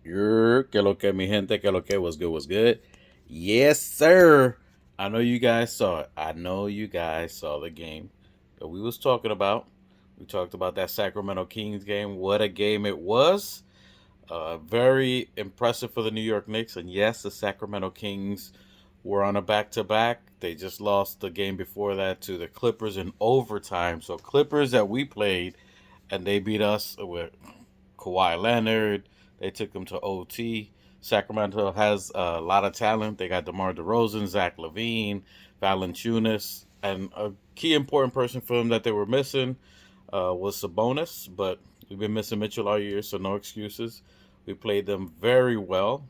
Que lo que mi gente, que lo que was good, was good. Yes, sir. I know you guys saw it. I know you guys saw the game that we was talking about. We talked about that Sacramento Kings game. What a game it was. Very impressive for the New York Knicks. And yes, the Sacramento Kings were on a back-to-back. They just lost the game before that to the Clippers in overtime. So Clippers that we played, and they beat us with Kawhi Leonard. They took them to OT. Sacramento has a lot of talent. They got DeMar DeRozan, Zach LaVine, Valanciunas, and a key important person for them that they were missing was Sabonis. But we've been missing Mitchell all year, so no excuses. We played them very well.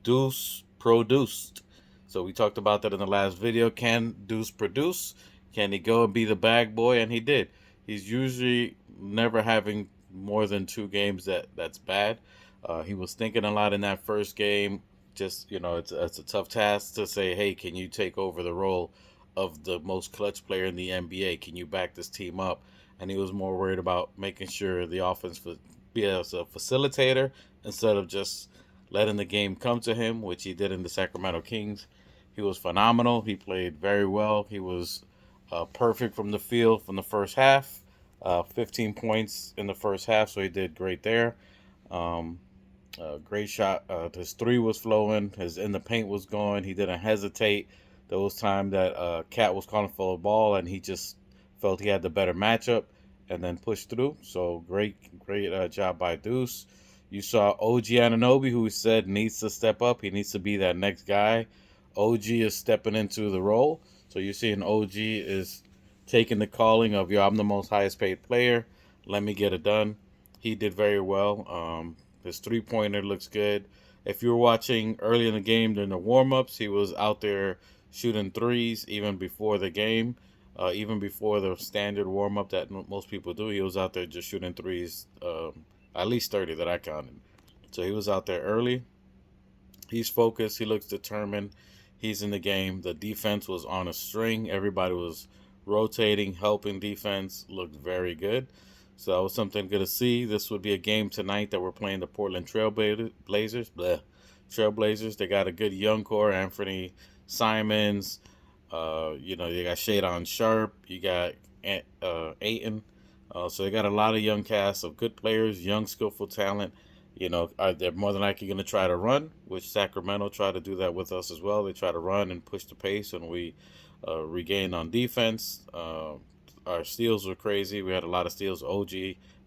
Deuce produced. So we talked about that in the last video. Can Deuce produce? Can he go and be the bag boy? And he did. He's usually never having more than two games that's bad. He was thinking a lot in that first game. Just it's a tough task to say, hey, can you take over the role of the most clutch player in the NBA? Can you back this team up? And he was more worried about making sure the offense would be as a facilitator instead of just letting the game come to him, which he did in the Sacramento Kings. He was phenomenal. He played very well. He was perfect from the field from the first half. 15 points in the first half, so he did great there. Um, Great shot. His three was flowing. His in the paint was going. He didn't hesitate. There was time that Cat was calling for a ball, and he just felt he had the better matchup, and then pushed through. So great job by Deuce. You saw OG Ananobi, who said needs to step up. He needs to be that next guy. OG is stepping into the role. So you're seeing OG is taking the calling of, yo, I'm the most highest paid player. Let me get it done. He did very well. His 3 pointer looks good. If you were watching early in the game during the warm ups, he was out there shooting threes even before the game, even before the standard warm up that most people do. He was out there just shooting threes, at least 30 that I counted. So he was out there early. He's focused. He looks determined. He's in the game. The defense was on a string. Everybody was rotating, helping defense. Looked very good. So that was something good to see. This would be a game tonight that we're playing the Portland Trailblazers. Bleh. Trailblazers. They got a good young core. Anthony Simons. You got Shadon Sharp. You got Aiton. So they got a lot of young cast of good players, young skillful talent. They're more than likely going to try to run, which Sacramento tried to do that with us as well. They try to run and push the pace, and we regained on defense. Our steals were crazy. We had a lot of steals. OG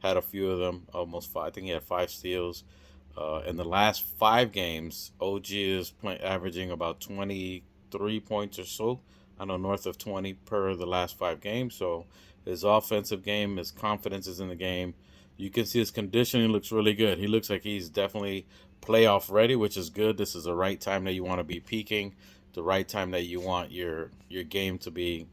had a few of them, almost five. I think he had 5 steals. In the last 5 games, OG is averaging about 23 points or so. I know north of 20 per the last 5 games. So his offensive game, his confidence is in the game. You can see his conditioning looks really good. He looks like he's definitely playoff ready, which is good. This is the right time that you want to be peaking, the right time that you want your game to be,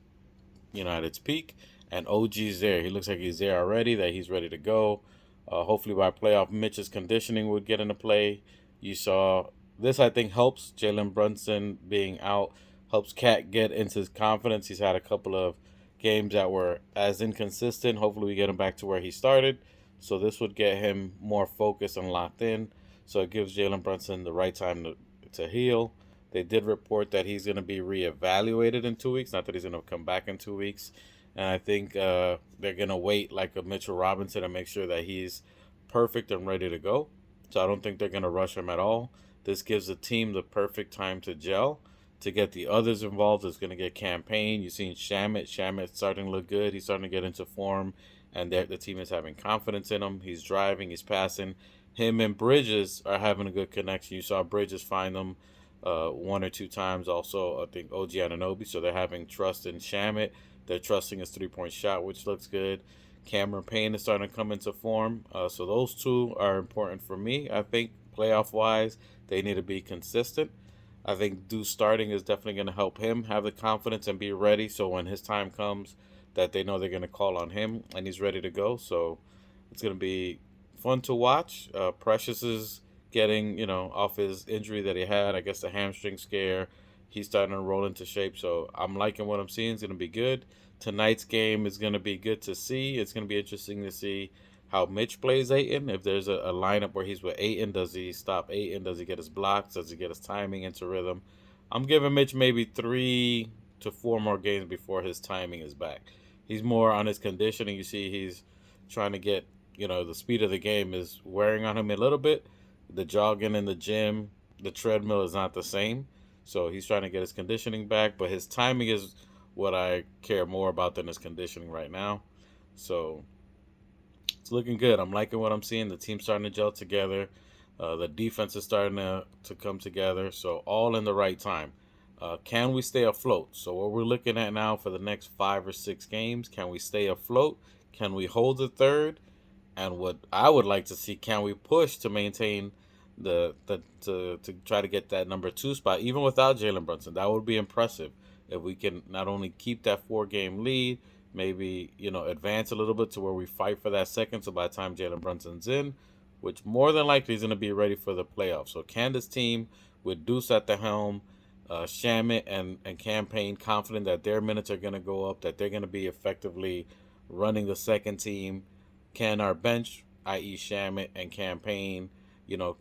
at its peak. And OG's there. He looks like he's there already, that he's ready to go. Hopefully by playoff, Mitch's conditioning would get into play. You saw this, I think, helps Jalen Brunson being out, helps Cat get into his confidence. He's had a couple of games that were as inconsistent. Hopefully we get him back to where he started. So this would get him more focused and locked in. So it gives Jalen Brunson the right time to heal. They did report that he's going to be reevaluated in 2 weeks. Not that he's going to come back in 2 weeks. And I think they're going to wait like a Mitchell Robinson to make sure that he's perfect and ready to go. So I don't think they're going to rush him at all. This gives the team the perfect time to gel. To get the others involved, it's going to get campaign. You've seen Shamit. Shamit's starting to look good. He's starting to get into form. And the team is having confidence in him. He's driving. He's passing. Him and Bridges are having a good connection. You saw Bridges find them 1 or 2 times. Also, I think OG Ananobi. So they're having trust in Shamit. They're trusting his 3-point shot, which looks good. Cameron Payne is starting to come into form. So those two are important for me. I think playoff-wise, they need to be consistent. I think Deuce starting is definitely going to help him have the confidence and be ready. So when his time comes, that they know they're going to call on him and he's ready to go. So it's going to be fun to watch. Precious is getting, off his injury that he had, I guess the hamstring scare. He's starting to roll into shape. So I'm liking what I'm seeing. It's going to be good. Tonight's game is going to be good to see. It's going to be interesting to see how Mitch plays Ayton. If there's a lineup where he's with Ayton, does he stop Ayton? Does he get his blocks? Does he get his timing into rhythm? I'm giving Mitch maybe 3 to 4 more games before his timing is back. He's more on his conditioning. You see, he's trying to get, the speed of the game is wearing on him a little bit. The jogging in the gym, the treadmill is not the same. So he's trying to get his conditioning back, but his timing is what I care more about than his conditioning right now. So it's looking good. I'm liking what I'm seeing. The team's starting to gel together. The defense is starting to come together. So all in the right time. Can we stay afloat? So what we're looking at now for the next 5 or 6 games, can we stay afloat? Can we hold the third? And what I would like to see, can we push to maintain the to try to get that number 2 spot, even without Jalen Brunson? That would be impressive if we can not only keep that 4 game lead, maybe advance a little bit to where we fight for that second. So by the time Jalen Brunson's in, which more than likely is going to be ready for the playoffs. So can this team with Deuce at the helm, Shamit and Campaign confident that their minutes are going to go up, that they're going to be effectively running the second team? Can our bench, i.e. Shamit and Campaign,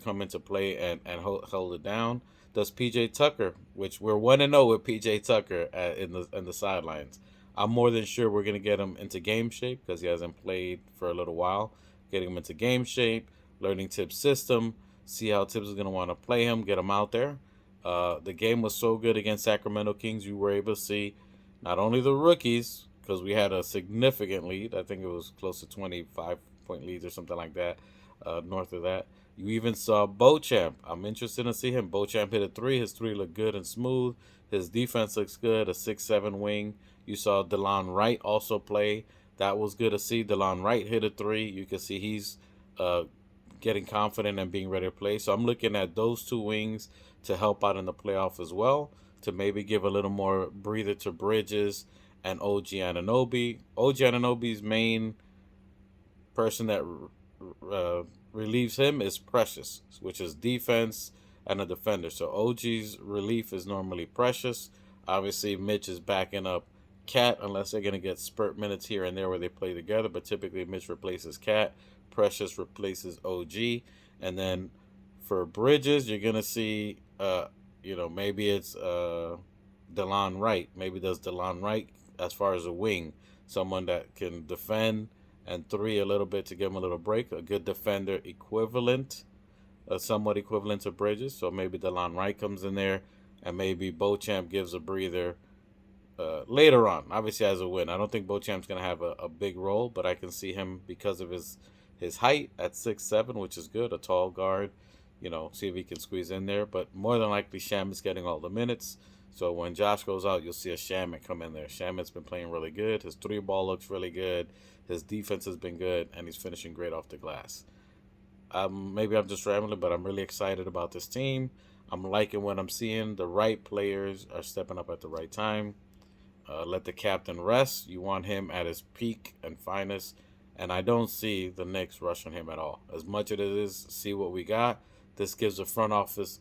come into play and hold it down? Does PJ Tucker, which we're 1-0 with PJ Tucker in the sidelines, I'm more than sure we're going to get him into game shape because he hasn't played for a little while. Getting him into game shape, learning Tibbs' system, see how Tibbs is going to want to play him, get him out there. The game was so good against Sacramento Kings, you were able to see not only the rookies, because we had a significant lead. I think it was close to 25-point leads or something like that, north of that. You even saw Beauchamp. I'm interested to see him. Beauchamp hit a 3. His 3 looked good and smooth. His defense looks good, a 6'7" wing. You saw DeLon Wright also play. That was good to see. DeLon Wright hit a 3. You can see he's getting confident and being ready to play. So I'm looking at those 2 wings to help out in the playoff as well, to maybe give a little more breather to Bridges and OG Anunoby. OG Anunoby's main person that relieves him is Precious, which is defense and a defender. So OG's relief is normally Precious. Obviously, Mitch is backing up Cat unless they're going to get spurt minutes here and there where they play together. But typically, Mitch replaces Cat. Precious replaces OG. And then for Bridges, you're going to see, maybe it's DeLon Wright. Maybe does DeLon Wright as far as a wing, someone that can defend and 3 a little bit to give him a little break. A good defender equivalent, somewhat equivalent to Bridges. So maybe DeLon Wright comes in there and maybe Beauchamp gives a breather later on. Obviously as a win. I don't think Beauchamp's going to have a big role, but I can see him because of his height at 6'7", which is good, a tall guard. See if he can squeeze in there. But more than likely, Shamit's getting all the minutes. So when Josh goes out, you'll see a Shamit come in there. Shamit's been playing really good. His 3-ball looks really good. His defense has been good, and he's finishing great off the glass. Maybe I'm just rambling, but I'm really excited about this team. I'm liking what I'm seeing. The right players are stepping up at the right time. Let the captain rest. You want him at his peak and finest. And I don't see the Knicks rushing him at all. As much as it is, see what we got. This gives the front office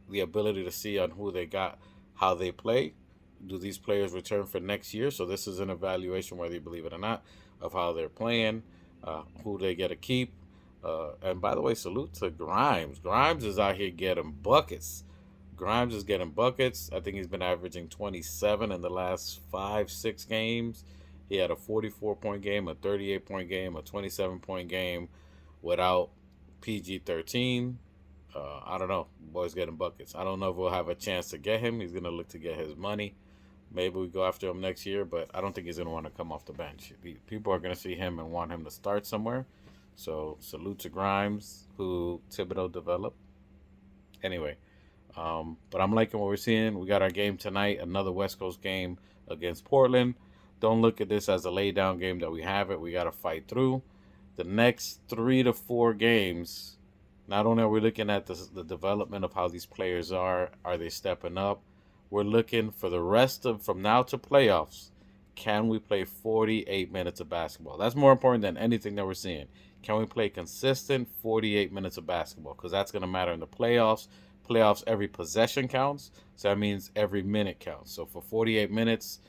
the ability to see on who they got, how they play. Do these players return for next year? So this is an evaluation, whether you believe it or not, of how they're playing, who they get to keep. And by the way, salute to Grimes. Grimes is out here getting buckets. Grimes is getting buckets. I think he's been averaging 27 in the last 5-6 games. He had a 44-point game, a 38-point game, a 27-point game without PG-13. I don't know. Boy's getting buckets. I don't know if we'll have a chance to get him. He's going to look to get his money. Maybe we go after him next year, but I don't think he's going to want to come off the bench. People are going to see him and want him to start somewhere. So salute to Grimes, who Thibodeau developed. Anyway, but I'm liking what we're seeing. We got our game tonight, another West Coast game against Portland. Don't look at this as a lay-down game that we have it. We got to fight through. The next 3 to 4 games, not only are we looking at the development of how these players are they stepping up, we're looking for the rest of, from now to playoffs, can we play 48 minutes of basketball? That's more important than anything that we're seeing. Can we play consistent 48 minutes of basketball? Because that's going to matter in the playoffs. Playoffs, every possession counts. So that means every minute counts. So for 48 minutes,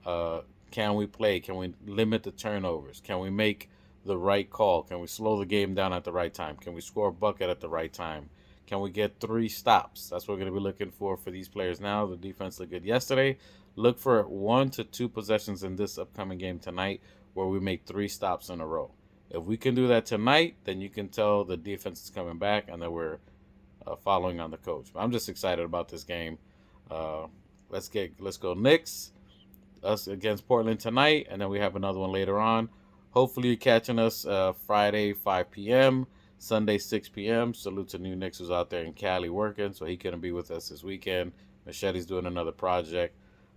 can we play? Can we limit the turnovers? Can we make the right call? Can we slow the game down at the right time? Can we score a bucket at the right time? Can we get 3 stops? That's what we're going to be looking for these players now. The defense looked good yesterday. Look for 1 to 2 possessions in this upcoming game tonight where we make 3 stops in a row. If we can do that tonight, then you can tell the defense is coming back and that we're following on the coach. I'm just excited about this game. Uh, let's go Knicks. Us against Portland tonight, and then we have another one later on. Hopefully, you're catching us Friday 5 p.m., Sunday 6 p.m. Salute to New Knicks who's out there in Cali working, so he couldn't be with us this weekend. Machete's doing another project.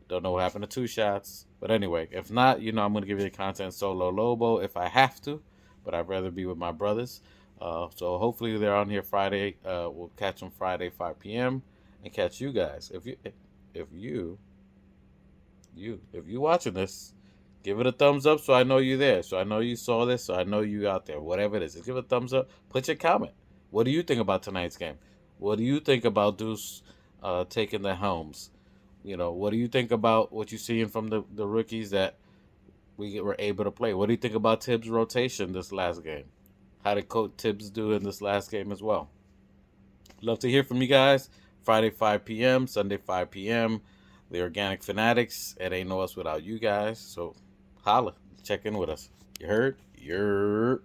Don't know what happened to 2 shots, but anyway, if not, I'm gonna give you the content solo Lobo if I have to, but I'd rather be with my brothers. So hopefully they're on here Friday. We'll catch them Friday 5 p.m. and catch you guys. If you watching this, give it a thumbs up so I know you're there. So I know you saw this. So I know you out there. Whatever it is, just give it a thumbs up. Put your comment. What do you think about tonight's game? What do you think about Duece taking the helms? What do you think about what you're seeing from the rookies that we were able to play? What do you think about Tibbs' rotation this last game? How did Coach Tibbs do in this last game as well? Love to hear from you guys. Friday 5 p.m., Sunday 5 p.m. The Organic Fanatics. It ain't no us without you guys. So holla. Check in with us. You heard? You're